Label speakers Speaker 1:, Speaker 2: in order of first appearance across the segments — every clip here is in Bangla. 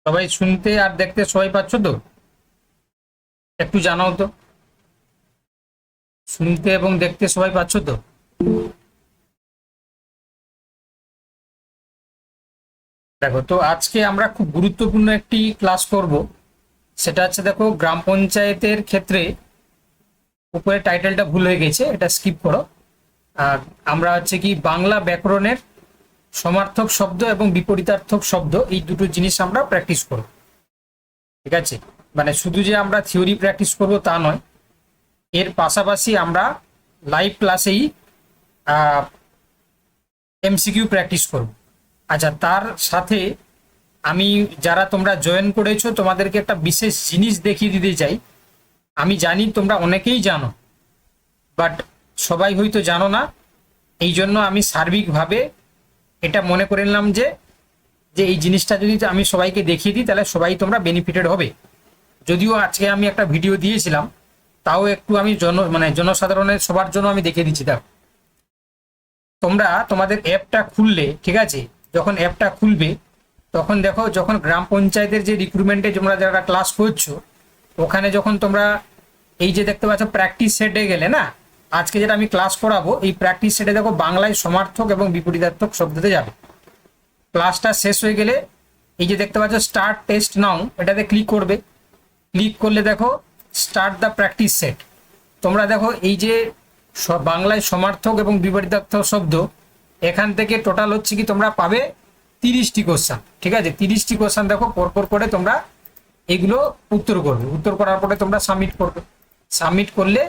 Speaker 1: সবাই শুনতে আর দেখতে সবাই পাচ্ছ তো? একটু জানাও তো, শুনতে এবং দেখতে সবাই পাচ্ছ তো? দেখো তো, আজকে আমরা খুব গুরুত্বপূর্ণ একটি ক্লাস করব। সেটা হচ্ছে, দেখো, গ্রাম পঞ্চায়েতের ক্ষেত্রে উপরে টাইটেলটা ভুল হয়ে গেছে, এটা স্কিপ করো। আর আমরা হচ্ছে কি বাংলা ব্যাকরণের সমার্থক শব্দ এবং বিপরীতার্থক শব্দ, এই দুটো জিনিস আমরা প্র্যাকটিস করব। ঠিক আছে? মানে শুধু যে আমরা থিওরি প্র্যাকটিস করব তা নয়, এর পাশাপাশি আমরা লাইভ ক্লাসেই এমসিকিউ প্র্যাকটিস করব। আচ্ছা, তার সাথে আমি, যারা তোমরা জয়েন করেছো, তোমাদেরকে একটা বিশেষ জিনিস দেখিয়ে দিতে চাই। আমি জানি তোমরা অনেকেই জানো, বাট সবাই হয়তো জানো না। এই জন্য আমি সার্বিকভাবে এটা মনে করে নিলাম যে যে এই জিনিসটা যদি আমি সবাইকে দেখিয়ে দিই, তাহলে সবাই তোমরা বেনিফিটেড হবে। যদিও আজকে আমি একটা ভিডিও দিয়েছিলাম, তাও একটু আমি জনসাধারণের সবার জন্য আমি দেখিয়ে দিচ্ছি। দেখো, তোমরা তোমাদের অ্যাপটা খুললে, ঠিক আছে, যখন অ্যাপটা খুলবে তখন দেখো, যখন গ্রাম পঞ্চায়েতের যে রিক্রুটমেন্টে তোমরা যারা ক্লাস করছো, ওখানে যখন তোমরা এই যে দেখতে পাচ্ছ প্র্যাকটিস সেটে গেলে না, আজকে যেটা আমি ক্লাস করাবো, এই প্র্যাকটিস সেটে দেখো বাংলায় সমার্থক এবং বিপরীতার্থক শব্দতে যাবে। ক্লাসটা শেষ হয়ে গেলে এই যে দেখতে পাচ্ছ স্টার্ট টেস্ট নাও, এটাতে ক্লিক করবে। ক্লিক করলে দেখো স্টার্ট দ্য প্র্যাকটিস সেট। তোমরা দেখো এই যে বাংলায় সমার্থক এবং বিপরীতার্থক শব্দ, এখান থেকে টোটাল হচ্ছে কি তোমরা পাবে 30টি কোশ্চেন। ঠিক আছে? 30টি কোশ্চেন দেখো পরপর করে তোমরা এগুলো উত্তর করবে। উত্তর করার পরে তোমরা সাবমিট করবে। সাবমিট করলে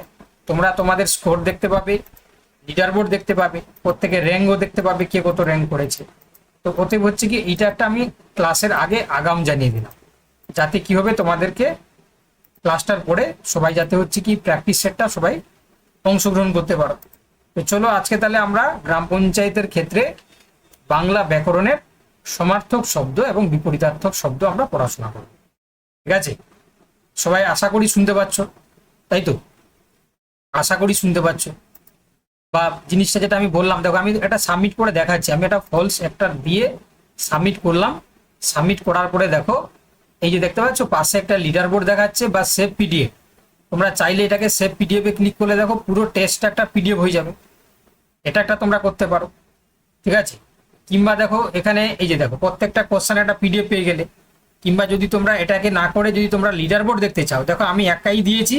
Speaker 1: তোমরা তোমাদের স্কোর দেখতে পাবে, লিডার বোর্ড দেখতে পাবে, প্রত্যেকের র্যাঙ্কও দেখতে পাবে, কে কত র্যাঙ্ক করেছে। তো ওতে হচ্ছে কি, এইটা একটা আমি ক্লাসের আগে আগাম জানিয়ে দিলাম, যাতে কি হবে, তোমাদেরকে ক্লাসটার পরে সবাই যাতে হচ্ছে কি প্র্যাকটিস সেটটা সবাই অংশগ্রহণ করতে পারো। তো চলো, আজকে তাহলে আমরা গ্রাম পঞ্চায়েতের ক্ষেত্রে বাংলা ব্যাকরণের সমার্থক শব্দ এবং বিপরীতার্থক শব্দ আমরা পড়াশোনা করব। ঠিক আছে? সবাই আশা করি শুনতে পাচ্ছ, তাই তো? আশা করি শুনতে পাচ্ছ। বা জিনিসটা যেটা আমি বললাম, দেখো আমি এটা সাবমিট করে দেখাচ্ছি। আমি একটা ফলস একটা দিয়ে সাবমিট করলাম। সাবমিট করার পরে দেখো এই যে দেখতে পাচ্ছ পাশে একটা লিডার বোর্ড দেখাচ্ছে বা সেভ পিডিএফ। তোমরা চাইলে এটাকে সেভ পিডিএফ এ ক্লিক করলে দেখো পুরো টেস্টটা একটা পিডিএফ হয়ে যাবে। এটা একটা তোমরা করতে পারো। ঠিক আছে? কিংবা দেখো এখানে এই যে দেখো প্রত্যেকটা কোশ্চেন একটা পিডিএফ পেয়ে গেলে। কিংবা যদি তোমরা এটাকে না করে যদি তোমরা লিডার বোর্ড দেখতে চাও, দেখো আমি একাই দিয়েছি,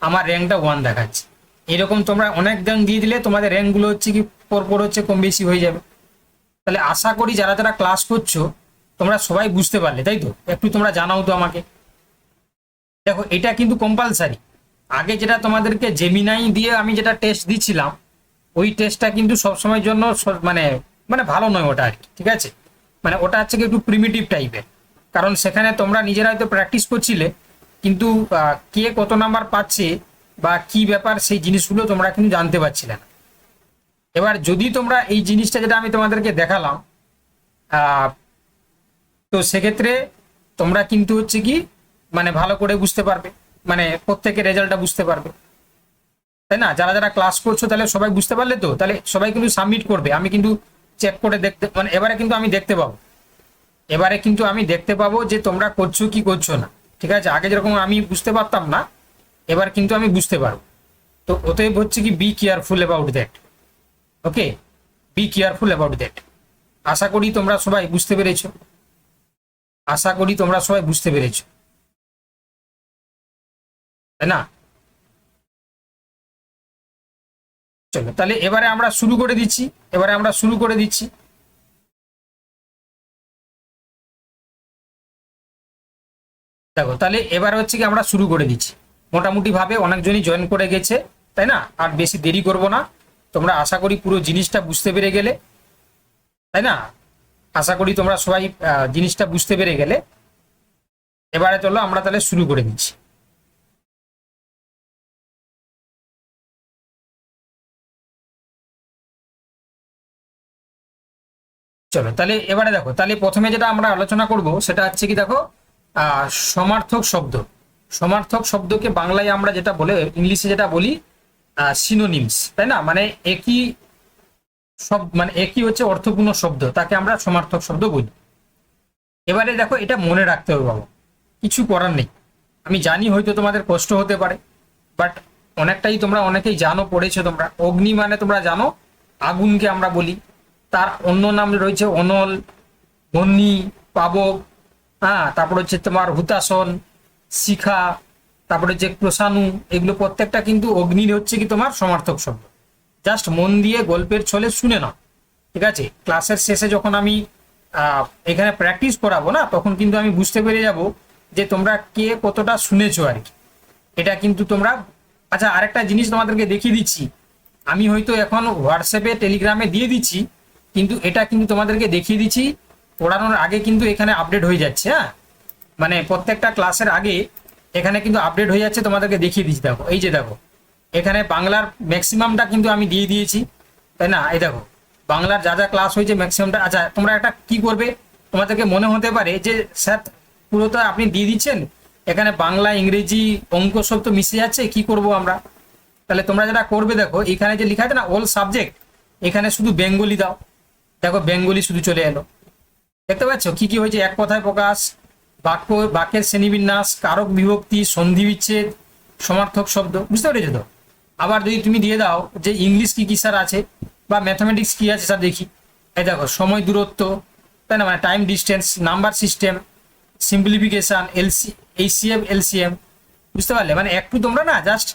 Speaker 1: আমার র্যাঙ্কটা 1 দেখাচ্ছে। এরকম তোমরা অনেক র্যাঙ্ক দিয়ে দিলে তোমাদের র্যাঙ্কগুলো হচ্ছে কি পরপর হচ্ছে কম বেশি হয়ে যাবে। তাহলে আশা করি যারা যারা ক্লাস করছো তোমরা সবাই বুঝতে পারলে, তাই তো? একটু তোমরা জানাও তো আমাকে। দেখো এটা কিন্তু কম্পালসারি। আগে যেটা তোমাদেরকে জেমিনাই দিয়ে আমি যেটা টেস্ট দিচ্ছিলাম, ওই টেস্টটা কিন্তু সবসময়ের জন্য মানে মানে ভালো নয় ওটা আর কি। ঠিক আছে? মানে ওটা হচ্ছে কি একটু প্রিমিটিভ টাইপের। কারণ সেখানে তোমরা নিজেরা হয়তো প্র্যাকটিস করছিলে, কিন্তু কে কত নাম্বার পাচ্ছে বা কি ব্যাপার সেই জিনিসগুলো তোমরা কিন্তু জানতে পারছিলে না। এবার যদি তোমরা এই জিনিসটা যেটা আমি তোমাদেরকে দেখালাম, তো সেক্ষেত্রে তোমরা কিন্তু হচ্ছে কি মানে ভালো করে বুঝতে পারবে, মানে প্রত্যেকের রেজাল্টটা বুঝতে পারবে, তাই না? যারা যারা ক্লাস করছো তাহলে সবাই বুঝতে পারলে তো? তাহলে সবাই কিন্তু সাবমিট করবে। আমি কিন্তু চেক করে দেখতে, মানে এবারে কিন্তু আমি দেখতে পাবো। এবারে কিন্তু আমি দেখতে পাবো যে তোমরা করছো কি করছো না। ঠিক আছে? আগে যেরকম আমি বুঝতে পারতাম না, এবার কিন্তু আমি বুঝতে পারবো। তো অতএব হচ্ছে কি, be careful about that. Okay, be careful about that. আশা করি তোমরা সবাই বুঝতে পেরেছো। আশা করি তোমরা সবাই বুঝতে পেরেছো, তাই না? চলো তাহলে এবারে আমরা শুরু করে দিচ্ছি। এবারে আমরা শুরু করে দিচ্ছি। দেখো তাহলে এবার হচ্ছে কি আমরা শুরু করে দিচ্ছি। মোটামুটি ভাবে অনেকজনই জয়েন করে গেছে, তাই না? আর বেশি দেরি করব না। তোমরা আশা করি পুরো জিনিসটা বুঝতে পেরে গেলে, তাই না? আশা করি তোমরা সবাই জিনিসটা বুঝতে পেরে গেলে। এবারে চলো আমরা তাহলে শুরু করে দিচ্ছি। চলো তাহলে এবারে দেখো, তাহলে প্রথমে যেটা আমরা আলোচনা করব সেটা হচ্ছে কি, দেখো, আহ সমার্থক শব্দ। সমার্থক শব্দকে বাংলায় আমরা যেটা বলে, ইংলিশে যেটা বলি সিনোনিমস, তাই না? মানে একই শব্দ, মানে একই হচ্ছে অর্থপূর্ণ শব্দ, তাকে আমরা সমার্থক শব্দ বলি। এবারে দেখো, এটা মনে রাখতে হবে বাবা, কিছু করার নেই। আমি জানি হয়তো তোমাদের কষ্ট হতে পারে, বাট অনেকটাই তোমরা অনেকেই জানো, পড়েছো তোমরা। অগ্নি মানে তোমরা জানো আগুনকে আমরা বলি, তার অন্য নাম রয়েছে অনল, বহ্নি, পাবক, হ্যাঁ, তারপর হচ্ছে তোমার হুতাসন, শিখা, তারপরে হচ্ছে ক্রোশানু, এগুলো প্রত্যেকটা কিন্তু অগ্নির হচ্ছে কি তোমার সমার্থক শব্দ। জাস্ট মন দিয়ে গল্পের ছলে শুনে নাও, ঠিক আছে? ক্লাসের শেষে যখন আমি এখানে প্র্যাকটিস করাবো না, তখন কিন্তু আমি বুঝতে পেরে যাব যে তোমরা কে কতটা শুনেছো আর কি। এটা কিন্তু তোমরা, আচ্ছা আরেকটা জিনিস তোমাদেরকে দেখিয়ে দিচ্ছি, আমি হয়তো এখন হোয়াটসঅ্যাপে টেলিগ্রামে দিয়ে দিচ্ছি, কিন্তু এটা কিন্তু তোমাদেরকে দেখিয়ে দিচ্ছি পড়ানোর আগে কিন্তু এখানে আপডেট হয়ে যাচ্ছে। হ্যাঁ, মানে প্রত্যেকটা ক্লাসের আগে এখানে কিন্তু আপডেট হয়ে যাচ্ছে, তোমাদেরকে দেখিয়ে দিচ্ছি। দেখো, এই যে দেখো, এখানে বাংলার ম্যাক্সিমামটা কিন্তু আমি দিয়ে দিয়েছি, তাই না? এই দেখো, বাংলার যা যা ক্লাস হয়েছে ম্যাক্সিমামটা। আচ্ছা, তোমরা একটা কি করবে, তোমাদেরকে মনে হতে পারে যে স্যার পুরো তো আপনি দিয়ে দিচ্ছেন, এখানে বাংলা, ইংরেজি, অঙ্ক সব তো মিশে যাচ্ছে, কি করব আমরা? তাহলে তোমরা যেটা করবে, দেখো এখানে যে লেখা আছে না অল সাবজেক্ট, এখানে শুধু বেঙ্গলি দাও। দেখো বেঙ্গলি শুধু চলে এলো, দেখতে পাচ্ছ কি কি হয়েছে? এক কথায় প্রকাশ, বাক্য, বাক্যের শ্রেণীবিন্যাস, কারক বিভক্তি, সন্ধি বিচ্ছেদ, সমার্থক শব্দ, বুঝতে পেরেছো তো? আবার যদি তুমি দিয়ে দাও যে ইংলিশ কি কি স্যার আছে, বা ম্যাথামেটিক্স কি আছে স্যার দেখি, এই দেখো সময় দূরত্ব, তাই না, মানে time distance, number system, simplification, HCF, LCM, বুঝতে পারলে? মানে একটু তোমরা না জাস্ট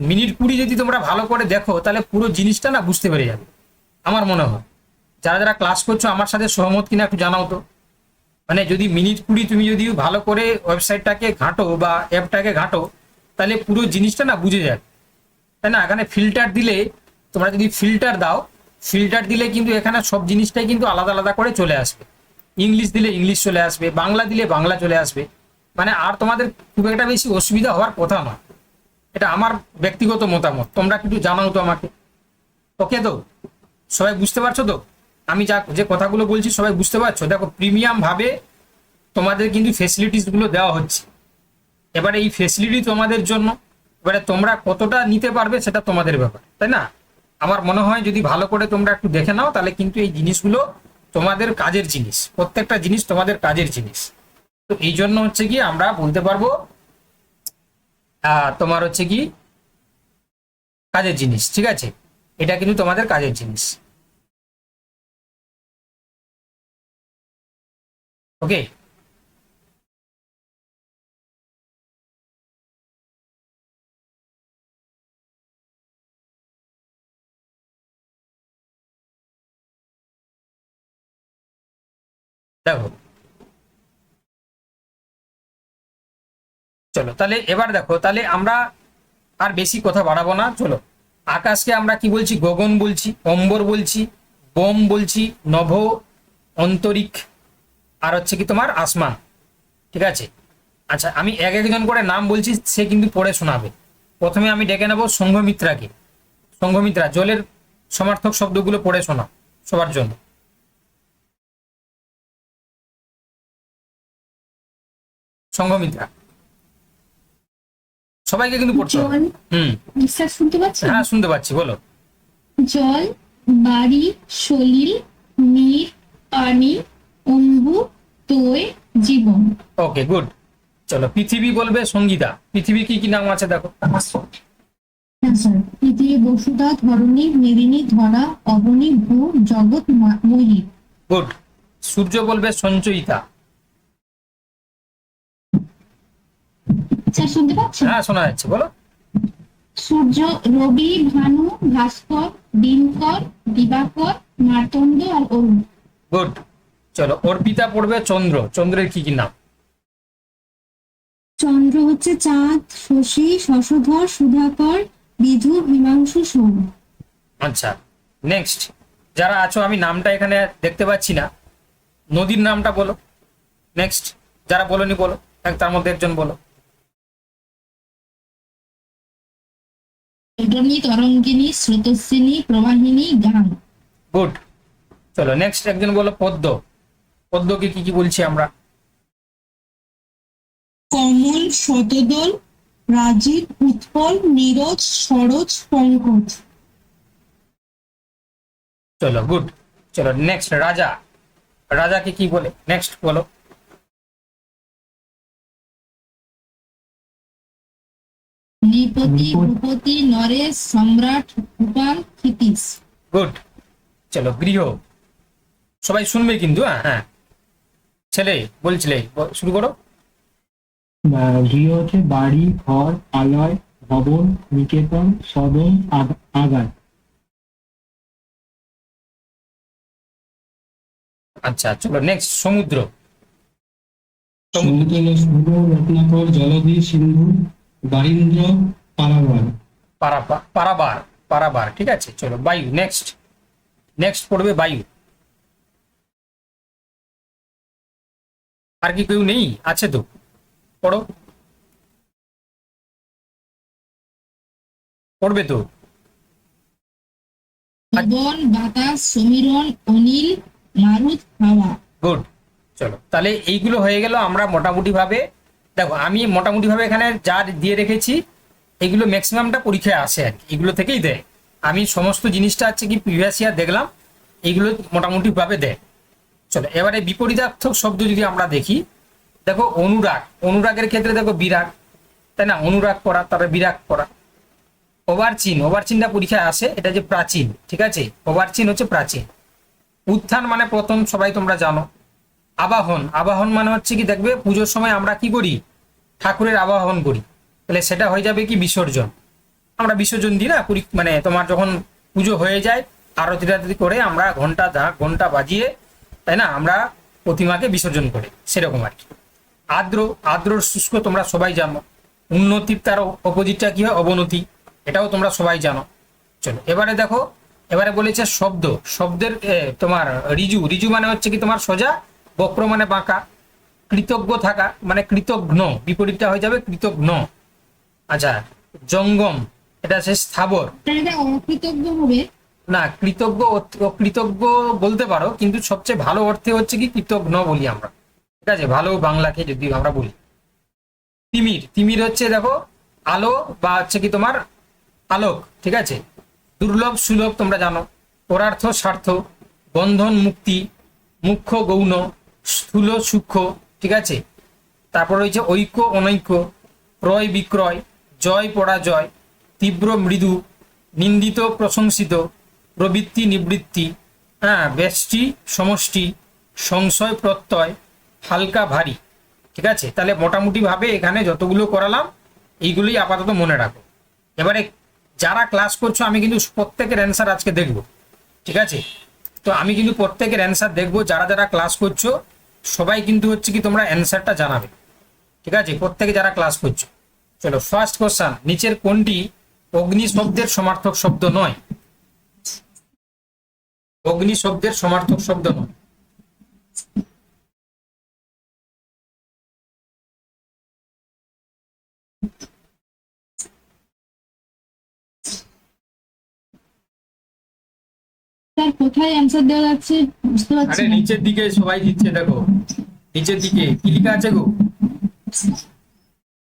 Speaker 1: মিনিট 20 যদি তোমরা ভালো করে দেখো, তাহলে পুরো জিনিসটা না বুঝতে পেরে যাবে আমার মনে হয়। যারা যারা ক্লাস করছো আমার সাথে সহমত কিনা একটু জানাও তো। মানে যদি মিনিট 20 তুমি যদি ভালো করে ওয়েবসাইটটাকে ঘাঁটো বা অ্যাপটাকে ঘাঁটো, তাহলে পুরো জিনিসটা না বুঝে যাবে, তাই না? এখানে ফিল্টার দিলে, তোমরা যদি ফিল্টার দাও, ফিল্টার দিলে কিন্তু এখানে সব জিনিসটাই কিন্তু আলাদা আলাদা করে চলে আসবে। ইংলিশ দিলে ইংলিশ চলে আসবে, বাংলা দিলে বাংলা চলে আসবে, মানে আর তোমাদের খুব একটা বেশি অসুবিধা হওয়ার কথা নয়। এটা আমার ব্যক্তিগত মতামত, তোমরা কিন্তু জানাও তো আমাকে। ওকে তো, সবাই বুঝতে পারছো তো? আমি যা যে কথাগুলো বলছি সবাই বুঝতে পারছো? দেখো, প্রিমিয়াম ভাবে তোমাদের কিন্তু ফেসিলিটিস গুলো দেওয়া হচ্ছে। এবারে এই ফেসিলিটি তোমাদের জন্য, এবারে তোমরা কতটা নিতে পারবে সেটা তোমাদের ব্যাপার, তাই না? আমার মনে হয় যদি ভালো করে তোমরা একটু দেখে নাও, তাহলে কিন্তু এই জিনিসগুলো তোমাদের কাজের জিনিস, প্রত্যেকটা জিনিস তোমাদের কাজের জিনিস। তো এই জন্য হচ্ছে কি আমরা বলতে পারবো তোমার হচ্ছে কি কাজের জিনিস, ঠিক আছে? এটা কিন্তু তোমাদের কাজের জিনিস। ওকে, দেখো, চলো তাহলে এবার দেখো, তাহলে আমরা আর বেশি কথা বাড়াবো না, চলো। আকাশকে আমরা কি বলছি? গগন বলছি, অম্বর বলছি, বোম বলছি, নভ, অন্তরিক, আর হচ্ছে কি তোমার আসমান, ঠিক আছে? আচ্ছা, আমি এক একজন করে নাম বলছি, সে কিন্তু পড়ে শোনাবে। প্রথমে আমি ডেকে নেবো সংঘমিত্রাকে। সংঘমিত্রা, জলের সমার্থক শব্দগুলো পড়ে শোনা সবার জন্য। সংঘমিত্রা, সবাইকে কিন্তু পড়তে হবে।
Speaker 2: জল।
Speaker 1: হুম,
Speaker 2: স্যার শুনতে পাচ্ছেন?
Speaker 1: হ্যাঁ শুনতে পাচ্ছি, বলো।
Speaker 2: জল, বাড়ি, সলিল, নীর, পানি, অম্বু, তোয়, জীবন।
Speaker 1: ওকে, গুড। চলো, পৃথিবী বলবে সঙ্গীতা। পৃথিবী কি কি নাম আছে দেখো।
Speaker 2: হ্যাঁ স্যার, পৃথিবী, বসুধা, ধরণী, মেদিনী, ধরা, অবনী, ভূ, জগৎ, ময়ী।
Speaker 1: গুড। সূর্য বলবে সঞ্চয়িতা।
Speaker 2: স্যার শুনতে পাচ্ছেন?
Speaker 1: হ্যাঁ শোনা যাচ্ছে, বলো।
Speaker 2: সূর্য, রবি, ভানু, ভাস্কর, দিনকর, দিবাকর, মার্তণ্ড আর অরুণ।
Speaker 1: গুড। চলো, অর্পিতা পড়বে চন্দ্র। চন্দ্রের কি কি নাম?
Speaker 2: চন্দ্র হচ্ছে চাঁদ, শশী, শশধর, সুধাকর, বিধু, হিমাংশু, সোম।
Speaker 1: আচ্ছা, নেক্সট যারা আছো, আমি নামটা এখানে দেখতে পাচ্ছি না, নদীর নামটা বলো। নেক্সট যারা বলোনি বলো, তার মধ্যে একজন বলো।
Speaker 2: তরণী, তরঙ্গিনী, স্রোতস্বিনী, প্রবাহিনী, গান।
Speaker 1: গুড। চলো নেক্সট একজন বলো পদ্ম। পদ্মকে কি কি বলছি আমরা?
Speaker 2: কমল, শতদল, রাজীব, উৎপল, নীরজ, সরোজ, পঙ্কজ।
Speaker 1: চলো গুড। চলো নেক্সট রাজা। রাজাকে কি বলে? নেক্সট বলো।
Speaker 2: নৃপতি, ভূপতি, নরেশ, সম্রাট, ভূপাল, ক্ষিতিশ।
Speaker 1: গুড। চলো, গৃহ। সবাই শুনবে কিন্তু, হ্যাঁ হ্যাঁ। ছেলে বলছিলে, শুরু করো।
Speaker 3: গৃহ হচ্ছে বাড়ি, ঘর, আলয়, ভবন, নিকেতন, সদন, আগার।
Speaker 1: আচ্ছা চলো নেক্সট, সমুদ্র।
Speaker 3: সমুদ্র হলো সুর, রত্নাকর, জলধি, সিন্ধু, বারীন্দ্র, পারাবার।
Speaker 1: পারাবার, পারাবার, ঠিক আছে। চলো বায়ু, নেক্সট। নেক্সট পড়বে বায়ু। আর কি কেউ নেই? আছে তো, পড়ো। পড়বে তো।
Speaker 2: পবন, বাতাস, সমীরণ, অনিল, মারুত, হাওয়া।
Speaker 1: গুড। চলো তাহলে এইগুলো হয়ে গেল। আমরা মোটামুটি ভাবে, দেখো আমি মোটামুটি ভাবে এখানে যা দিয়ে রেখেছি এগুলো ম্যাক্সিমামটা পরীক্ষায় আসে আর কি, এগুলো থেকেই দেয়। আমি সমস্ত জিনিসটা হচ্ছে কি প্রিভিয়াস ইয়ার দেখলাম, এইগুলো মোটামুটি ভাবে দেয়। চলো এবারে বিপরীতার্থক শব্দ যদি আমরা দেখি, দেখো অনুরাগ, অনুরাগের ক্ষেত্রে দেখো বিরাগ, তাই না? অনুরাগ করা, তারপরে বিরাগ করা। ওভারচিন, ওভারচিনটা পরীক্ষায় আসে, এটা যে প্রাচীন, ঠিক আছে, ওভারচিন হচ্ছে প্রাচীন। উত্থান মানে প্রথম, সবাই তোমরা জানো। আবাহন, আবাহন মানে হচ্ছে কি, দেখবে পুজোর সময় আমরা কি করি, ঠাকুরের আবাহন করি, তাহলে সেটা হয়ে যাবে কি বিসর্জন। আমরা বিসর্জন দিই না, মানে তোমার যখন পুজো হয়ে যায় আরতি টারতি করে আমরা ঘন্টা বাজিয়ে, তাই না, আমরা প্রতিমাকে বিসর্জন করি, সেরকম আর কি। আর্দ্র, আর্দ্রর শুষ্ক তোমরা সবাই জানো। উন্নতির তার অপোজিটটা কি হয়, অবনতি, এটাও তোমরা সবাই জানো। চলো এবারে দেখো, এবারে বলেছে শব্দ, শব্দের তোমার ঋজু, ঋজু মানে হচ্ছে কি তোমার সোজা, বক্র মানে বাঁকা, কৃতজ্ঞ থাকা মানে কৃতঘ্ন, বিপরীতটা হয়ে যাবে কৃতঘ্ন। আচ্ছা, জঙ্গম, এটা হচ্ছে স্থাবর।
Speaker 2: এটা অকৃতজ্ঞ হবে।
Speaker 1: না, কৃতজ্ঞ অকৃতজ্ঞ বলতে পারো, কিন্তু সবচেয়ে ভালো অর্থে হচ্ছে কি কৃতঘ্ন বলি আমরা, ঠিক আছে, ভালো বাংলাকে যদি আমরা বলি। তিমির, তিমির হচ্ছে দেখো আলো বা হচ্ছে কি তোমার আলোক, ঠিক আছে। দুর্লভ, সুলভ তোমরা জানো। পরার্থ, স্বার্থ। বন্ধন, মুক্তি। মুখ্য, গৌণ। স্থূল, সূক্ষ্ম, ঠিক আছে। তারপর রয়েছে ঐক্য, অনৈক্য। ক্রয়, বিক্রয়। জয়, পরাজয়। তীব্র, মৃদু। নিন্দিত, প্রশংসিত। প্রবৃত্তি, নিবৃত্তি। হ্যাঁ, ব্যষ্টি, সমষ্টি। সংশয়, প্রত্যয়। হালকা, ভারী, ঠিক আছে। তাহলে মোটামুটি ভাবে এখানে যতগুলো করালাম এইগুলোই আপাতত মনে রাখো। এবারে যারা ক্লাস করছো আমি কিন্তু প্রত্যেকের অ্যান্সার আজকে দেখবো, ঠিক আছে। তো আমি কিন্তু প্রত্যেকের অ্যান্সার দেখবো, যারা যারা ক্লাস করছো সবাই কিন্তু হচ্ছে কি তোমরা অ্যান্সারটা জানাবে, ঠিক আছে, প্রত্যেকে যারা ক্লাস করছো। চলো ফার্স্ট কোশ্চেন, নিচের কোনটি অগ্নি শব্দের সমার্থক শব্দ নয়? অগ্নি শব্দের সমার্থক শব্দ নয়।
Speaker 2: স্যার কোথায় অ্যান্সার দেওয়া যাচ্ছে বুঝতে পারছি
Speaker 1: আরে
Speaker 2: না।
Speaker 1: নিচের দিকে সবাই দিচ্ছে, দেখো নিচের দিকে কি লেখা আছে গো?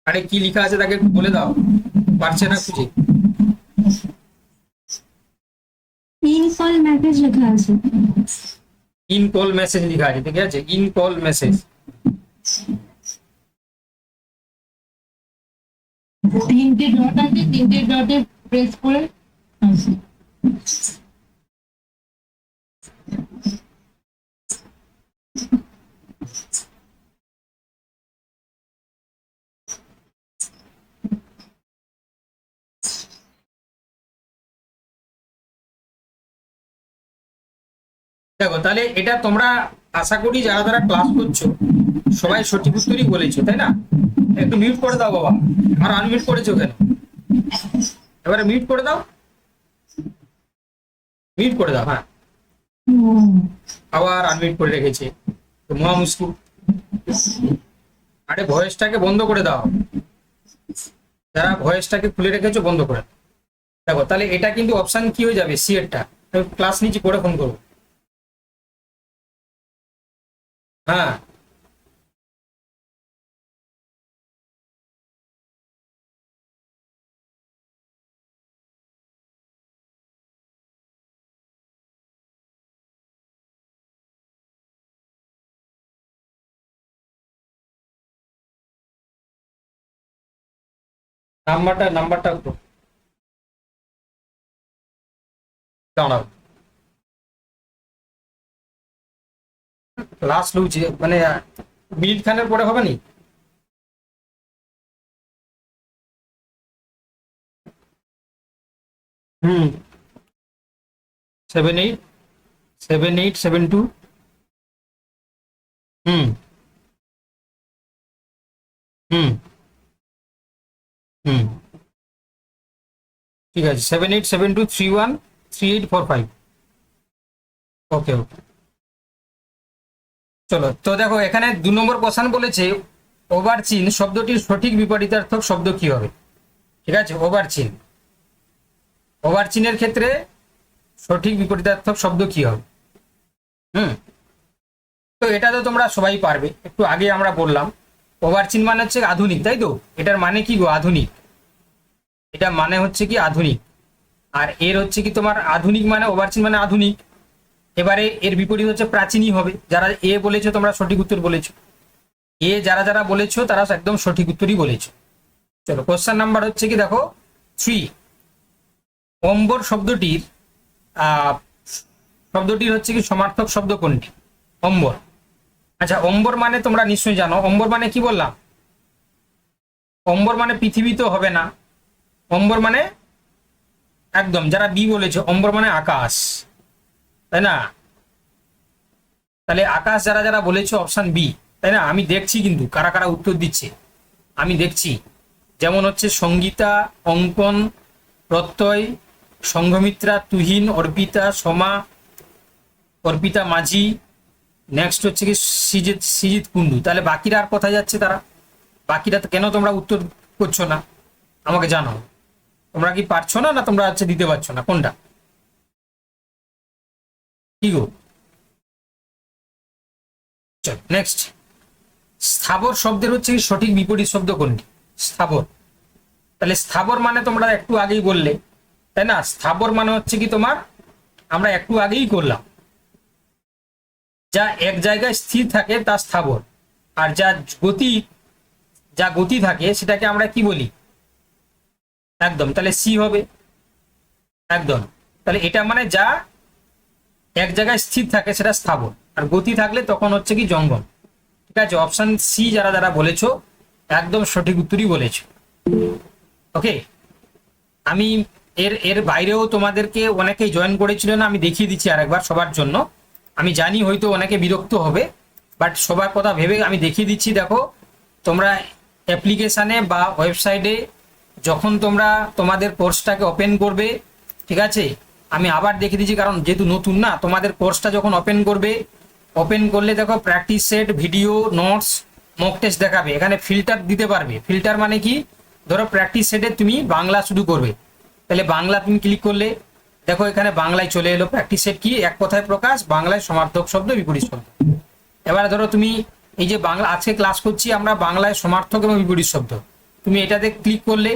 Speaker 1: আরে কি লেখা আছে তাকে একটু বলে দাও, পারছে না খুঁজে।
Speaker 2: ইন কল মেসেজ লেখা আছে।
Speaker 1: ইন কল মেসেজ লেখা আছে, ঠিক আছে, ইন কল মেসেজ।
Speaker 2: তিনটে ডট আছে, তিনটে ডটে প্রেস করে আছে।
Speaker 1: দেখো তাহলে এটা তোমরা আশা করি যারা যারা ক্লাস করছো সবাই সঠিক উত্তরই বলেছো, তাই না? একটু মিউট করে দাও বাবা, আর আনমিউট করেছো কেন? এবারে মিউট করে দাও, মিউট করে দাও, হ্যাঁ। আবার আনমিউট করে রেখেছে, তো মহা মুশকিল। আরে ভয়েসটাকে বন্ধ করে দাও, যারা ভয়েসটাকে খুলে রেখেছো বন্ধ করে দাও। দেখো তাহলে এটা কিন্তু অপশন কি হয়ে যাবে, সি এরটা। ক্লাস নিচে করে ফোন করবো, হ্যাঁ। নাম্বারটা দাঁড়াও, লাস্ট লুচি মানে মিনিট খানের পরে হবে নি? হুম, 7872। হুম হুম হুম, ঠিক আছে, 7872313845। ওকে ওকে, চলো তো দেখো এখানে 2 নম্বর কোশ্চেন বলেছে ওভারচিন শব্দটির সঠিক বিপরীতার্থক শব্দ কি হবে। ঠিক আছে, ওভারচিনের ক্ষেত্রে সঠিক বিপরীতার্থক শব্দ কি হবে। হুম, তো এটা তো তোমরা সবাই পারবে, একটু আগে আমরা বললাম ওভারচিন মানে হচ্ছে আধুনিক, তাই তো? এটার মানে কি গো? আধুনিক। এটা মানে হচ্ছে কি আধুনিক, আর এর হচ্ছে কি তোমার আধুনিক মানে ওভারচিন মানে আধুনিক। এবারে এর বিপরীত হচ্ছে প্রাচীনই হবে। যারা এ বলেছো তোমরা সঠিক উত্তর বলেছো, এ যারা যারা বলেছো তারা একদম সঠিক উত্তরই বলেছো। চলো কোশ্চেন নাম্বার হচ্ছে কি দেখো 3, অম্বর শব্দটির হচ্ছে কি সমার্থক শব্দ কোনটি? অম্বর। আচ্ছা, অম্বর মানে তোমরা নিশ্চয়ই জানো, অম্বর মানে কি বললাম? অম্বর মানে পৃথিবী তো হবে না, অম্বর মানে একদম যারা বি বলেছো, অম্বর মানে আকাশ, তাই না? তাহলে আকাশ যারা যারা বলেছো অপশন বি, তাই না? আমি দেখছি কিন্তু কারা কারা উত্তর দিচ্ছে, আমি দেখছি। যেমন হচ্ছে সঙ্গীতা, অঙ্কন, প্রত্যয়, সংঘমিত্রা, তুহিন, অর্পিতা মাঝি, নেক্সট হচ্ছে কি সৃজিত কুন্ডু। তাহলে বাকিরা আর কোথায় যাচ্ছে তারা? বাকিরা তো কেন তোমরা উত্তর করছো না আমাকে জানাও। তোমরা কি পারছো না, না তোমরা হচ্ছে দিতে পারছো না, কোনটা কি গো? চল নেক্সট, স্থাবর শব্দের হচ্ছে কি সঠিক বিপরীত শব্দ কোনটি? স্থাবর। তাহলে স্থাবর মানে তোমরা একটু আগেই বললে, তাই না? স্থাবর মানে হচ্ছে কি তোমার, আমরা একটু আগেই করলাম, যা এক জায়গায় স্থির থাকে তা স্থাবর, আর গতি থাকে সেটাকে আমরা কি বলি? একদম, তাহলে সি হবে একদম। তাহলে এটা মানে যা এক জায়গায় স্থির থাকে সেটা স্থাবর, আর গতি থাকলে তখন হচ্ছে কি জঙ্গম। ঠিক আছে, অপশন সি যারা যারা বলেছো একদম সঠিক উত্তরই বলেছো। ওকে, আমি এর এর বাইরেও তোমাদেরকে অনেকেই জয়েন করেছিল না, আমি দেখিয়ে দিচ্ছি আরেকবার সবার জন্য। আমি জানি হয়তো অনেকে বিরক্ত হবে, বাট সবার কথা ভেবে আমি দেখিয়ে দিচ্ছি। দেখো তোমরা অ্যাপ্লিকেশানে বা ওয়েবসাইটে যখন তোমরা তোমাদের কোর্সটাকে ওপেন করবে, ঠিক আছে, আমি আবার দেখিয়ে দিচ্ছি কারণ যেহেতু নতুন না, তোমাদের কোর্সটা যখন ওপেন করবে, ওপেন করলে দেখো practice set, video, notes, mock test দেখাবে। এখানে ফিল্টার দিতে পারবে। ফিল্টার মানে কি? ধরো প্র্যাকটিস সেটে তুমি বাংলা শুরু করবে, তাহলে বাংলা তুমি ক্লিক করলে দেখো এখানে বাংলায় চলে এলো। প্র্যাকটিস সেট কি? এক কথায় প্রকাশ, বাংলায় সমার্থক শব্দ, বিপরীত শব্দ। এবার ধরো তুমি এই যে বাংলা আজকে ক্লাস করছি আমরা, বাংলায় সমার্থক এবং বিপরীত শব্দ, তুমি এটাতে ক্লিক করলে,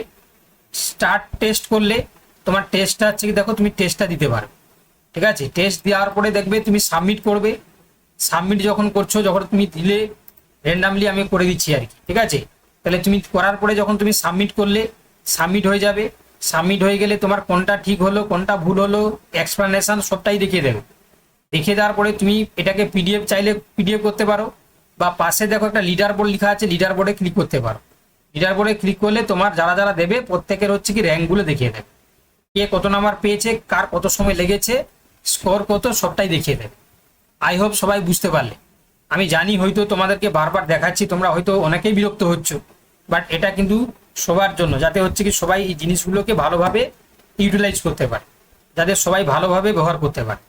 Speaker 1: স্টার্ট টেস্ট করলে তোমার টেস্টটা হচ্ছে কি দেখো তুমি টেস্টটা দিতে পারবে। ঠিক আছে, টেস্ট দেওয়ার পরে দেখবে তুমি সাবমিট করবে। সাবমিট যখন করছো, যখন তুমি দিলে, র্যান্ডামলি আমি করে দিচ্ছি আর কি, ঠিক আছে? তাহলে তুমি করার পরে যখন তুমি সাবমিট করলে, সাবমিট হয়ে যাবে। সাবমিট হয়ে গেলে তোমার কোনটা ঠিক হলো কোনটা ভুল হলো এক্সপ্লানেশন সবটাই দেখিয়ে দেবে। দেখিয়ে দেওয়ার পরে তুমি এটাকে পিডিএফ চাইলে পিডিএফ করতে পারো, বা পাশে দেখো একটা লিডার বোর্ড লেখা আছে, লিডার বোর্ডে ক্লিক করতে পারো। লিডার বোর্ডে ক্লিক করলে তোমার যারা যারা দেবে প্রত্যেকের হচ্ছে কি র্যাঙ্কগুলো দেখিয়ে দেবে, কে কত নাম্বার পেয়েছে, কার কত সময় লেগেছে, স্কোর কত, সবটাই দেখিয়ে দেবে। আই হোপ সবাই বুঝতে পারলে। আমি জানি হয়তো তোমাদেরকে বারবার দেখাচ্ছি, তোমরা হয়তো অনেকেই বিরক্ত হচ্ছ, বাট এটা কিন্তু সবার জন্য, যাতে হচ্ছে কি সবাই এই জিনিসগুলোকে ভালোভাবে ইউটিলাইজ করতে পারে, যাতে সবাই ভালোভাবে ব্যবহার করতে পারে।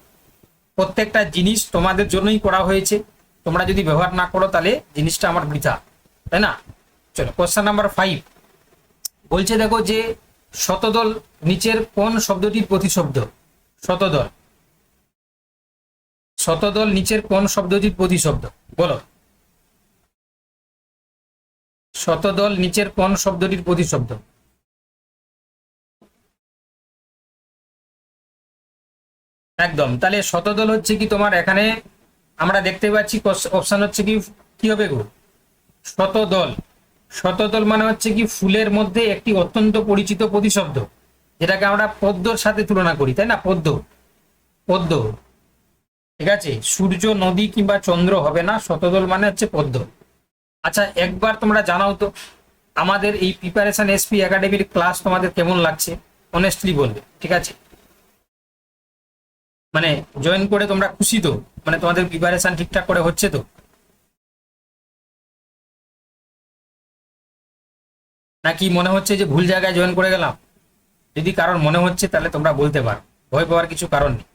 Speaker 1: প্রত্যেকটা জিনিস তোমাদের জন্যই করা হয়েছে, তোমরা যদি ব্যবহার না করো তাহলে জিনিসটা আমার বৃথা, তাই না? চলো কোশ্চেন নাম্বার 5 বলছে দেখো যে শতদল নিচের কোন শব্দটির প্রতিশব্দ? শতদল, শতদল নিচের কোন শব্দটির প্রতিশব্দ বলো? শতদল নিচের কোন শব্দটির প্রতিশব্দ? একদম, তাহলে শতদল হচ্ছে কি তোমার এখানে আমরা দেখতে পাচ্ছি অপশন হচ্ছে কি কি হবে গো? শতদল। শতদল মানে হচ্ছে কি ফুলের মধ্যে একটি অত্যন্ত পরিচিত প্রতিশব্দ, যেটাকে আমরা পদ্মর সাথে তুলনা করি, তাই না? পদ্ম, পদ্ম। ঠিক আছে, সূর্য, নদী কিংবা চন্দ্র হবে না, শতদল মানে হচ্ছে পদ্ম। আচ্ছা, একবার তোমরা জানাও তো আমাদের এই প্রিপারেশন এসপি একাডেমির ক্লাস তোমাদের কেমন লাগছে, অনেস্টলি বলবে। ঠিক আছে, মানে জয়েন করে তোমরা খুশি তো? মানে তোমাদের প্রিপারেশন ঠিকঠাক করে হচ্ছে তো? নাকি মনে হচ্ছে যে ভুল জায়গায় জয়েন করে গেলাম? যদি কারণ মনে হচ্ছে তাহলে তোমরা বলতে পারো, ভয় পাওয়ার কিছু কারণ নেই।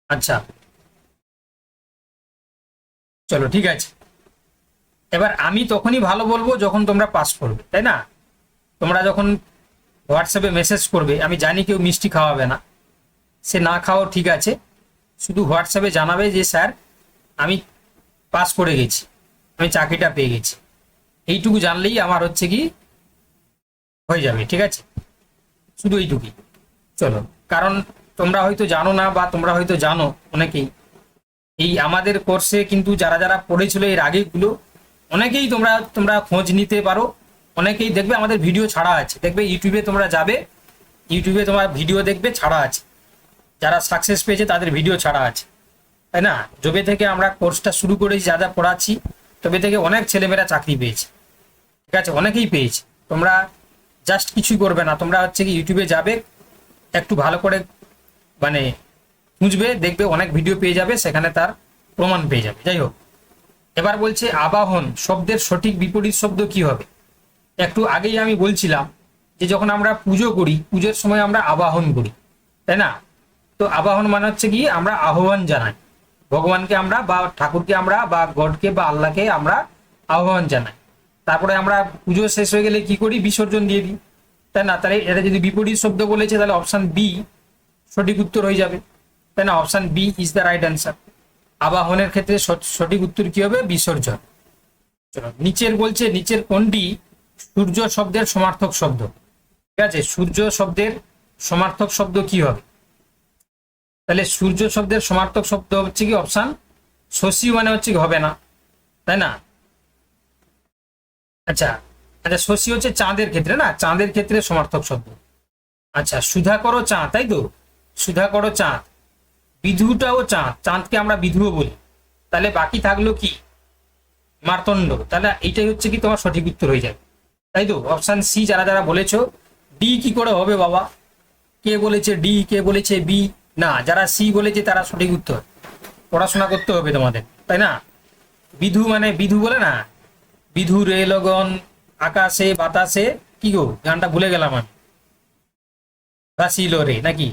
Speaker 1: আচ্ছা, চলো ঠিক আছে। এবার আমি তখনই ভালো বলবো যখন তোমরা পাস করবে, তাই না? তোমরা যখন হোয়াটসঅ্যাপে মেসেজ করবে, আমি জানি কেউ মিষ্টি খাওয়াবে না, সে না খাওয়াও ঠিক আছে, শুধু হোয়াটসঅ্যাপে জানাবে যে স্যার আমি পাস করে গেছি, আমি চাকরিটা পেয়ে গেছি, এইটুকু জানলেই আমার হচ্ছে কি হয়ে যাবে। ঠিক আছে, শুধু এইটুকুই। চলো, কারণ তোমরা হয়তো জানো না, বা তোমরা হয়তো জানো অনেকেই, এই আমাদের কোর্সে কিন্তু যারা যারা পড়েছিল এর আগেগুলো, অনেকেই তোমরা তোমরা খোঁজ নিতে পারো, অনেকেই দেখবে আমাদের ভিডিও ছাড়া আছে, দেখবে ইউটিউবে তোমরা যাবে, ইউটিউবে তোমার ভিডিও দেখবে ছাড়া আছে, যারা সাকসেস পেয়েছে তাদের ভিডিও ছাড়া আছে, তাই না? যবে থেকে আমরা কোর্সটা শুরু করেছি, যা যা পড়াচ্ছি, তবে থেকে অনেক ছেলেমেয়েরা চাকরি পেয়েছে। ঠিক আছে, অনেকেই পেয়েছে। তোমরা জাস্ট কিছুই করবে না, তোমরা হচ্ছে কি ইউটিউবে যাবে, একটু ভালো করে মানে খুঁজবে, দেখবে অনেক ভিডিও পেয়ে যাবে, সেখানে তার প্রমাণ পেয়ে যাবে। যাই হোক, এবার বলছে আবাহন শব্দের সঠিক বিপরীত শব্দ কি হবে? একটু আগেই আমি বলছিলাম যে যখন আমরা পুজো করি, পুজোর সময় আমরা আবাহন করি, তাই না? তো আবাহন মানে হচ্ছে কি আমরা আহ্বান জানাই ভগবানকে, আমরা বা ঠাকুরকে আমরা বা গডকে বা আল্লাহকে আমরা আহ্বান জানাই। তারপরে আমরা পুজো শেষ হয়ে গেলে কি করি? বিসর্জন দিয়ে দিই, তাই না? তাহলে এটা যদি বিপরীত শব্দ বলেছে, তাহলে অপশন বি সঠিক উত্তর হয়ে যাবে, তাই না? Option B is the right answer. আবাহনের ক্ষেত্রে সঠিক উত্তর কি হবে? বিসর্জন। চলো, নিচের বলছে নিচের কোনটি সূর্য শব্দের সমার্থক শব্দ? ঠিক আছে, সূর্য শব্দের সমার্থক শব্দ কি হবে? তাহলে সূর্য শব্দের সমার্থক শব্দ হচ্ছে কি অপশন শশী, মানে হচ্ছে কি হবে না, তাই না? আচ্ছা আচ্ছা, শশী হচ্ছে চাঁদের ক্ষেত্রে, না? চাঁদের ক্ষেত্রে সমার্থক শব্দ। আচ্ছা, সুধা করো চাঁদ, তাই তো? সুধা করো চাঁদ, বিধুটাও চাঁদ, চাঁদকে আমরা বিধুও বলি, তাহলে বাকি থাকলো কি? মার্তণ্ড। তাহলে এইটাই হচ্ছে কি তোমার সঠিক উত্তর হয়ে যাবে, তাই তো? অপশন সি যারা যারা বলেছো। ডি কি করে হবে বাবা? কে বলেছে ডি, কে বলেছে বি? না, যারা সি বলেছে তারা সঠিক উত্তর। পড়াশোনা করতে হবে তোমাদের, তাই না? বিধু মানে বিধু বলে না, বিধু রে লগন আকাশে বাতাসে, কি গো গানটা ভুলে গেলাম আমি, ভাসিল রে নাকি,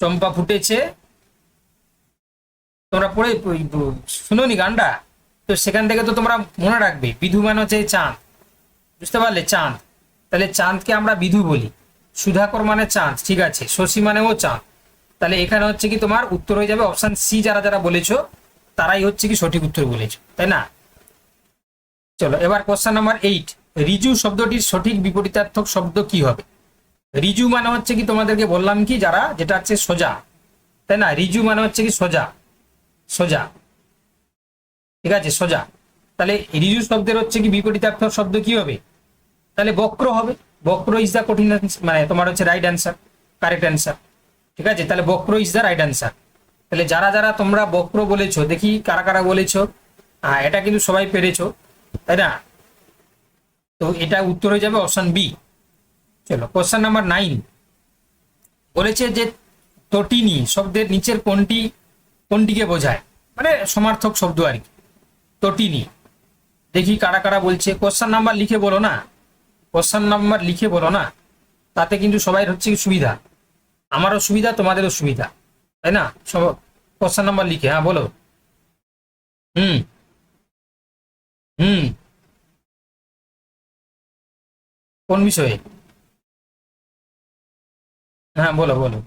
Speaker 1: চম্পা ফুটেছে, তোমরা পড়ে শুনোনি গানটা? তো সেখান থেকে তো তোমরা মনে রাখবে, বিধু মানে হচ্ছে চাঁদ, বুঝতে পারলে? চাঁদ, তাহলে চাঁদকে আমরা বিধু বলি। সুধাকর মানে চাঁদ, ঠিক আছে, শশী মানেও চাঁদ, তাহলে এখানে হচ্ছে কি তোমার উত্তর হয়ে যাবে অপশন সি। যারা যারা বলেছো তারাই হচ্ছে কি সঠিক উত্তর বলেছো, তাই না? চলো, এবার কোশ্চেন নাম্বার 8, রিজু শব্দটির সঠিক বিপরীতার্থক শব্দ কি হবে? রিজু মানে হচ্ছে কি তোমাদেরকে বললাম কি, যারা যেটা হচ্ছে সোজা, তাই না? রিজু মানে হচ্ছে কি সোজা, সোজা, ঠিক আছে, সোজা। তাহলে রিজু শব্দের হচ্ছে কি বিপরীতার্থক শব্দ কি হবে? তাহলে বক্র হবে। বক্র ইজ দ্য কঠিন, মানে তোমার হচ্ছে রাইট অ্যান্সার, কারেক্ট অ্যান্সার। ঠিক আছে, তাহলে বক্র ইজ দ্য রাইট অ্যান্সার। তাহলে যারা যারা তোমরা বক্র বলেছো, দেখি কারা কারা বলেছো। এটা কিন্তু সবাই পেরেছো, তাই না? তো এটা উত্তর হয়ে যাবে অপশন বি। চলো, কোশ্চেন নাম্বার 9 বলেছে যে তটিনী শব্দের নিচের কোনটি কোনটিকে বোঝায়? মানে সমার্থক শব্দ আর কি, তটিনী। দেখি কারা কারা বলছে, কোশ্চেন নাম্বার লিখে বলো না, কোশ্চেন নাম্বার লিখে বলো না, তাতে কিন্তু সবাই হচ্ছে কি সুবিধা, আমারও সুবিধা তোমাদেরও সুবিধা, তাই না? সব কোশ্চেন নাম্বার লিখে, হ্যাঁ বলো। হুম হুম কোন বিষয়ে? হ্যাঁ বলো বলো।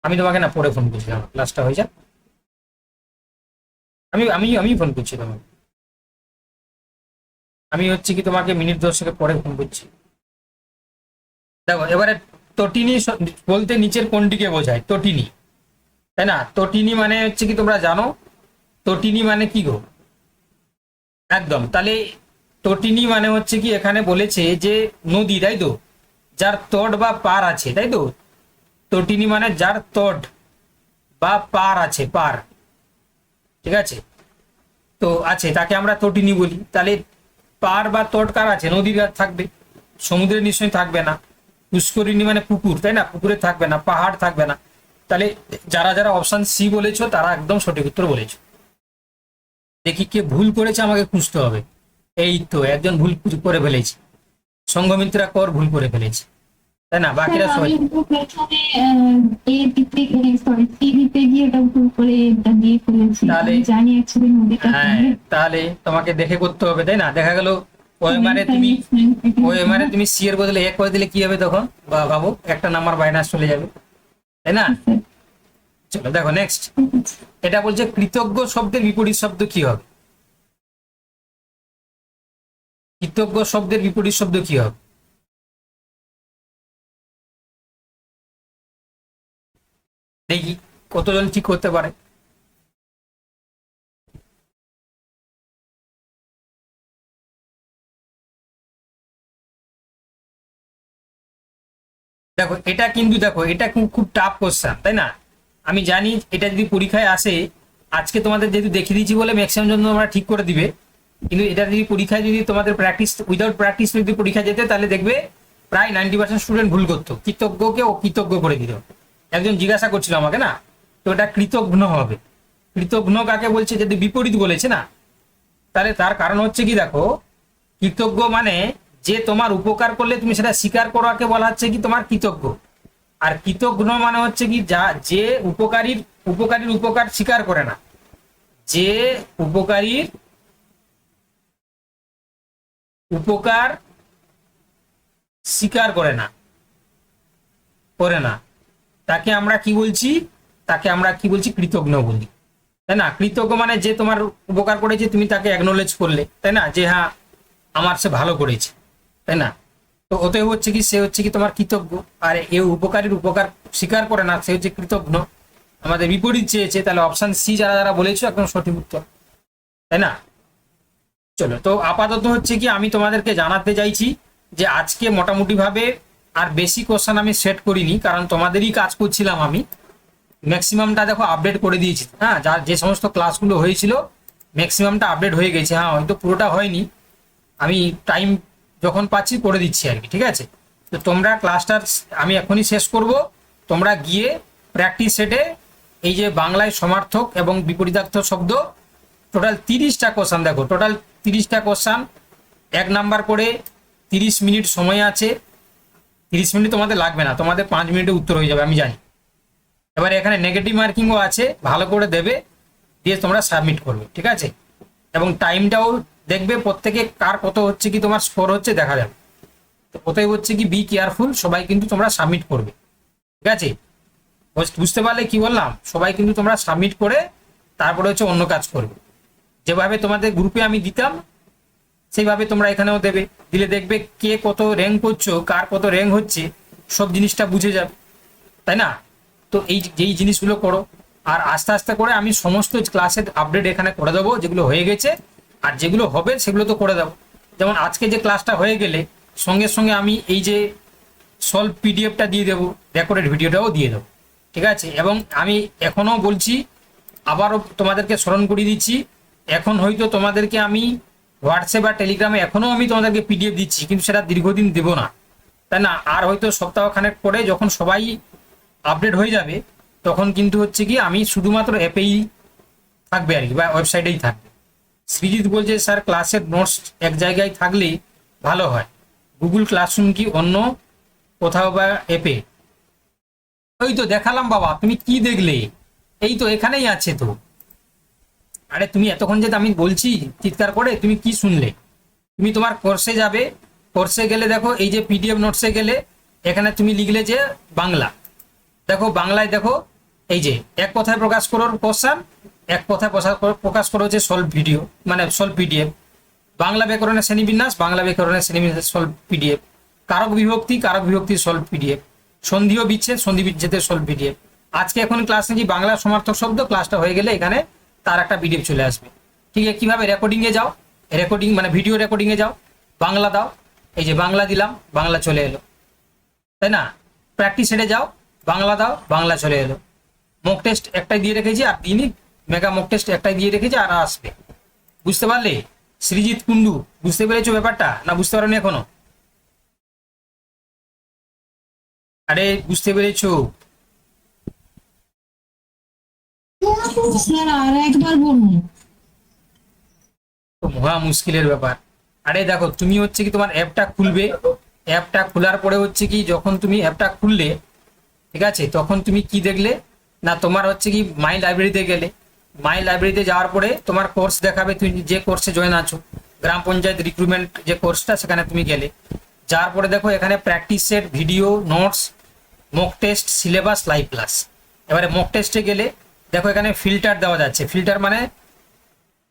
Speaker 1: আমি তোমাকে না পরে ফোন করছি, আমার ক্লাসটা হয়ে যাক। আমি আমি আমি ফোন করছি তোমাকে, আমি হচ্ছে কি তোমাকে মিনিট 10 পরে ফোন করছি। দেখো এবারে তটিনী বলতে নিচের কোনটিকে বোঝায়? তটিনী, তাই না? তটিনী মানে হচ্ছে কি তোমরা জানো তটিনী মানে কি গো? একদম। তাহলে তটিনী মানে হচ্ছে কি এখানে বলেছে যে নদী, তাই তো, যার তট বা পার আছে, তাই তো। তটিনী মানে যার তট বা পার আছে, পার, ঠিক আছে, তো আছে তাকে আমরা তটিনী বলি। তাহলে পার বা তট কার আছে? নদীর থাকবে, সমুদ্রের নিশ্চয়ই থাকবে না। পুষ্করিণী মানে পুকুর, তাই না, পুকুরে থাকবে না, পাহাড় থাকবে না। তাহলে যারা যারা অপশন সি বলেছো তারা একদম সঠিক উত্তর বলেছো। দেখি কে ভুল করেছে, আমাকে খুঁজতে হবে। এই তো একজন ভুল করে ফেলেছে, সংঘমিত্রা কর ভুল করে ফেলেছে, তাই না? বাকিরা
Speaker 2: স্যার
Speaker 1: সবাই
Speaker 2: আমি তো প্রথমে এ দিতে সরি সি দিতে গিয়ে ওটা ভুল করে এটা দিয়ে ফেলেছি।
Speaker 1: তাহলে
Speaker 2: আমি জানি অ্যাকচুয়ালি নদীটা
Speaker 1: হ্যাঁ,
Speaker 2: কোথায়।
Speaker 1: তাহলে তোমাকে দেখে করতে হবে, তাই না? দেখা গেল ওএমআরে তুমি সি এর বদলে এক করে দিলে কি হবে তখন? বা ভাবো একটা নাম্বার মাইনাস চলে যাবে, তাই না? চলো দেখো নেক্সট। এটা বলছে কৃতজ্ঞ শব্দের বিপরীত শব্দ কি হবে? কৃতজ্ঞ শব্দের বিপরীত শব্দ কি হবে? দেখি কতজন ঠিক করতে পারে। দেখো এটা কিন্তু দেখো এটা খুব খুব টাফ কোশ্চেন, তাই না? আমি জানি এটা যদি পরীক্ষায় আসে, আজকে তোমাদের যেহেতু দেখিয়ে দিয়েছি বলে ম্যাক্সিমাম জন তোমরা ঠিক করে দিবে, কিন্তু এটা যদি পরীক্ষায় যদি তোমাদের প্র্যাকটিস উইদাউট প্র্যাকটিস যদি পরীক্ষা যেতে, তাহলে দেখবে প্রায় 90% স্টুডেন্ট ভুল করতো, কৃতজ্ঞকে অকৃতজ্ঞ করে দিত। একজন জিজ্ঞাসা করছিল আমাকে, না তো এটা কৃতঘ্ন হবে। কৃতঘ্ন কাকে বলছে? যদি বিপরীত বলেছে না, তাহলে তার কারণ হচ্ছে কি দেখো, কৃতজ্ঞ মানে যে তোমার উপকার করলে তুমি সেটা স্বীকার করাকে বলা হচ্ছে কি তোমার কৃতজ্ঞ। আর কৃতঘ্ন মানে হচ্ছে কি যা যে উপকারীর উপকারীর উপকার স্বীকার করে না, যে উপকারীর উপকার স্বীকার করে না তাকে আমরা কি বলছি? তাকে আমরা কি বলছি? কৃতজ্ঞ বলি, তাই না? কৃতজ্ঞ মানে যে তোমার উপকার করেছে তুমি তাকে অ্যাকনোলেজ করলে, তাই না, যে হ্যাঁ আমার সে ভালো করেছে, তাই না? তো ওতে হচ্ছে কি সে হচ্ছে কি তোমার কৃতজ্ঞ। আর এ উপকারীর উপকার স্বীকার করে না, সে হচ্ছে কৃতজ্ঞ। আমাদের বিপরীত চেয়েছে, তাহলে অপশন সি যারা যারা বলেছো একদম সঠিক উত্তর, তাই না? চলো, তো আপাতত হচ্ছে কি আমি তোমাদেরকে জানাতে চাইছি যে আজকে মোটামুটি ভাবে আর বেশি কোশ্চেন আমি সেট করিনি, কারণ তোমাদেরই কাজ করছিলাম আমি। ম্যাক্সিমামটা দেখো আপডেট করে দিয়েছি, হ্যাঁ, যার যে সমস্ত ক্লাসগুলো হয়েছিল ম্যাক্সিমামটা আপডেট হয়ে গেছে। হ্যাঁ, হয়তো পুরোটা হয়নি, আমি টাইম যখন পাচ্ছি করে দিচ্ছি আর কি, ঠিক আছে? তো তোমরা ক্লাসটা আমি এখনই শেষ করব, তোমরা গিয়ে প্র্যাকটিস সেটে এই যে বাংলায় সমার্থক এবং বিপরীতার্থ শব্দ টোটাল 30টা কোশ্চান, দেখো টোটাল 30টা কোশ্চান, 1 নাম্বার করে 30 মিনিট সময় আছে। 30 মিনিট তোমাদের লাগবে না, তোমাদের 5 মিনিটে উত্তর হয়ে যাবে আমি জানি। এবার এখানে নেগেটিভ মার্কিংও আছে, ভালো করে দেবে, দিয়ে তোমরা সাবমিট করবে, ঠিক আছে? এবং টাইমটাও দেখবে প্রত্যেকে কার কত হচ্ছে কি তোমার স্কোর হচ্ছে দেখা যাবে। তো কোথায় হচ্ছে কি বি কেয়ারফুল, সবাই কিন্তু তোমরা সাবমিট করবে, ঠিক আছে? বুঝতে পারলে কি বললাম? সবাই কিন্তু তোমরা সাবমিট করে তারপরে হচ্ছে অন্য কাজ করবে। যেভাবে তোমাদের গ্রুপে আমি দিতাম সেইভাবে তোমরা এখানেও দেবে, দিলে দেখবে কে কত র্যাঙ্ক করছো, কার কত র্যাঙ্ক হচ্ছে, সব জিনিসটা বুঝে যাবে, তাই না? তো যেই জিনিসগুলো করো, আর আস্তে আস্তে করে আমি সমস্ত ক্লাসের আপডেট এখানে করে দেবো, যেগুলো হয়ে গেছে আর যেগুলো হবে সেগুলো তো করে দেবো। যেমন আজকে যে ক্লাসটা হয়ে গেলে সঙ্গে সঙ্গে আমি এই যে সলভ পিডিএফটা দিয়ে দেবো, রেকর্ডেড ভিডিওটাও দিয়ে দেবো, ঠিক আছে? এবং আমি এখনও বলছি, আবারও তোমাদেরকে স্মরণ করিয়ে দিচ্ছি, এখন হয়তো তোমাদেরকে আমি হোয়াটসঅ্যাপ বা টেলিগ্রামে এখনও আমি তোমাদেরকে পিডিএফ দিচ্ছি, কিন্তু সেটা দীর্ঘদিন দেবো না, তাই না? আর হয়তো সপ্তাহখানেক পরে যখন সবাই আপডেট হয়ে যাবে তখন কিন্তু হচ্ছে কি আমি শুধুমাত্র অ্যাপেই থাকবে আর কি, বা ওয়েবসাইটেই থাকবে। সৃজিত বলছে স্যার ক্লাসের নোটস এক জায়গায় থাকলেই ভালো হয়, গুগল ক্লাসরুম কি অন্য কোথাও বা অ্যাপে? ওই তো দেখালাম বাবা, তুমি কি দেখলে? এই তো এখানেই আছে তো। আরে তুমি এতক্ষণ যে আমি বলছি চিৎকার করে, তুমি কি শুনলে? তুমি তোমার কোর্সে যাবে, কোর্সে গেলে দেখো এই যে পিডিএফ নোটসে গেলে এখানে তুমি লিখলে যে বাংলা, দেখো বাংলায় দেখো এই যে এক কথায় প্রকাশ করো কোশ্চেন, এক কথায় প্রকাশ করো যে সলভ ভিডিও মানে সলভ পিডিএফ, বাংলা ব্যাকরণের শ্রেণীবিন্যাস, বাংলা ব্যাকরণের শ্রেণীবিন্যাস সলভ পিডিএফ, কারক বিভক্তি সলভ পিডিএফ, সন্ধি ও বিচ্ছেদ, সন্ধি বিচ্ছেদের সলভ পিডিএফ। আজকে এখন ক্লাস নিয়েছি বাংলা সমার্থক শব্দ, ক্লাসটা হয়ে গেলে এখানে তার একটা পিডিএফ চলে আসবে। ঠিক আছে, কিভাবে রেকর্ডিং এ যাও, রেকর্ডিং মানে ভিডিও রেকর্ডিং এ যাও, বাংলা দাও, এই যে বাংলা দিলাম, বাংলা চলে এলো, তাই না? প্র্যাকটিস সেটে যাও, বাংলা দাও, বাংলা চলে এলো। মক টেস্ট একটাই দিয়ে রেখেছি, আর দিনই মেগা মক টেস্ট একটাই দিয়ে রেখেছি, আর আসবে। বুঝতে পারলে? সৃজিত কুন্ডু, বুঝতে পেরেছো ব্যাপারটা না বুঝতে পারোনি এখনো? আরে বুঝতে পেরেছো?
Speaker 2: স্যার আর একবার বলুন।
Speaker 1: তো মহা মুশকিলের ব্যাপার। আরে দেখো, তুমি হচ্ছে কি তোমার অ্যাপটা খুলবে, অ্যাপটা খোলার পরে হচ্ছে কি যখন তুমি অ্যাপটা খুললে, ঠিক আছে, তখন তুমি কি দেখলে না, তোমার হচ্ছে কি মাই লাইব্রেরিতে গেলে, মাই লাইব্রেরিতে যাওয়ার পরে তোমার কোর্স দেখাবে, তুমি যে কোর্সে জয়েন আছো, গ্রাম পঞ্চায়েত রিক্রুটমেন্ট যে কোর্সটা, সেখানে তুমি গেলে, যাওয়ার পরে দেখো এখানে practice set, video notes, mock test, syllabus, live class. এবারে মক টেস্টে গেলে দেখো এখানে ফিল্টার দেওয়া যাচ্ছে। ফিল্টার মানে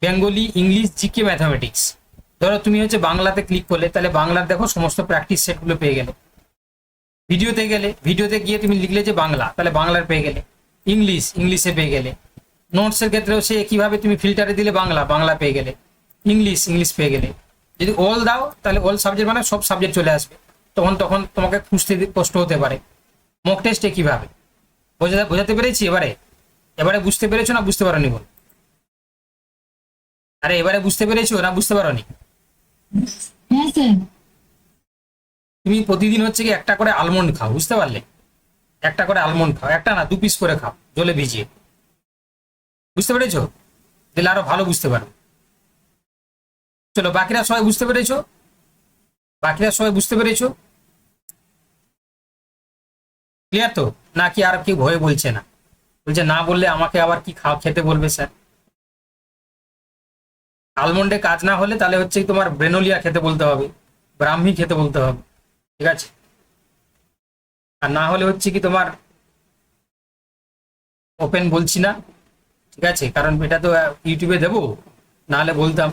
Speaker 1: বেঙ্গলি, ইংলিশ, জিকে, ম্যাথামেটিক্স। ধরো তুমি হচ্ছে বাংলাতে ক্লিক করলে, তাহলে বাংলার দেখো সমস্ত প্র্যাকটিস সেটগুলো পেয়ে গেলে। ভিডিওতে গেলে, ভিডিওতে গিয়ে তুমি লিখলে যে বাংলা, তাহলে বাংলার পেয়ে গেলে। ইংলিশ, ইংলিশে পেয়ে গেলে। নোটসের ক্ষেত্রেও সে একইভাবে তুমি ফিল্টারে দিলে বাংলা, বাংলা পেয়ে গেলে। ইংলিশ, ইংলিশ পেয়ে গেলে। যদি অল দাও তাহলে অল সাবজেক্ট মানে সব সাবজেক্ট চলে আসবে, তখন তোমাকে খুঁজতে কষ্ট হতে পারে। মক টেস্টে কিভাবে বোঝাতে পেরেছি? এবারে বুঝতে পেরেছো না বুঝতে পারোনি বল? আরে এবারে বুঝতে পেরেছো না বুঝতে পারোনি?
Speaker 2: হ্যাঁ স্যার।
Speaker 1: তুমি প্রতিদিন হচ্ছে কি একটা করে আলমন্ড খাও, বুঝতে পারলে? একটা করে আলমন্ড খাও, একটা না 2 পিস করে খাও জলে ভিজিয়ে। বুঝতে পেরেছো? তাহলে আরো ভালো বুঝতে পারবে। চলো, বাকিরা সবাই বুঝতে পেরেছো? বাকিরা সবাই বুঝতে পেরেছো? ক্লিয়ার তো? নাকি আর কেউ ভয়ে বলছে না? বলছে না বললে আমাকে আবার কি খেতে বলবে স্যার? আলমন্ডে কাজ না হলে তাহলে হচ্ছে তোমার ব্রেনোলিয়া খেতে বলতে হবে, ব্রাহ্মী খেতে বলতে হবে, ঠিক আছে? আর না হলে হচ্ছে কি তোমার ওপেন বলছি না, ঠিক আছে, কারণ এটা তো ইউটিউবে দেবো, না হলে বলতাম।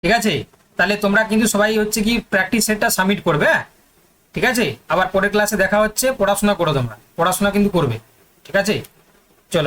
Speaker 1: ঠিক আছে, তাহলে তোমরা কিন্তু সবাই হচ্ছে কি প্র্যাকটিস সেটটা সাবমিট করবে, হ্যাঁ? ঠিক আছে, আবার পরের ক্লাসে দেখা হচ্ছে। পড়াশোনা করো, তোমরা পড়াশোনা কিন্তু করবে, ঠিক আছে? চলো।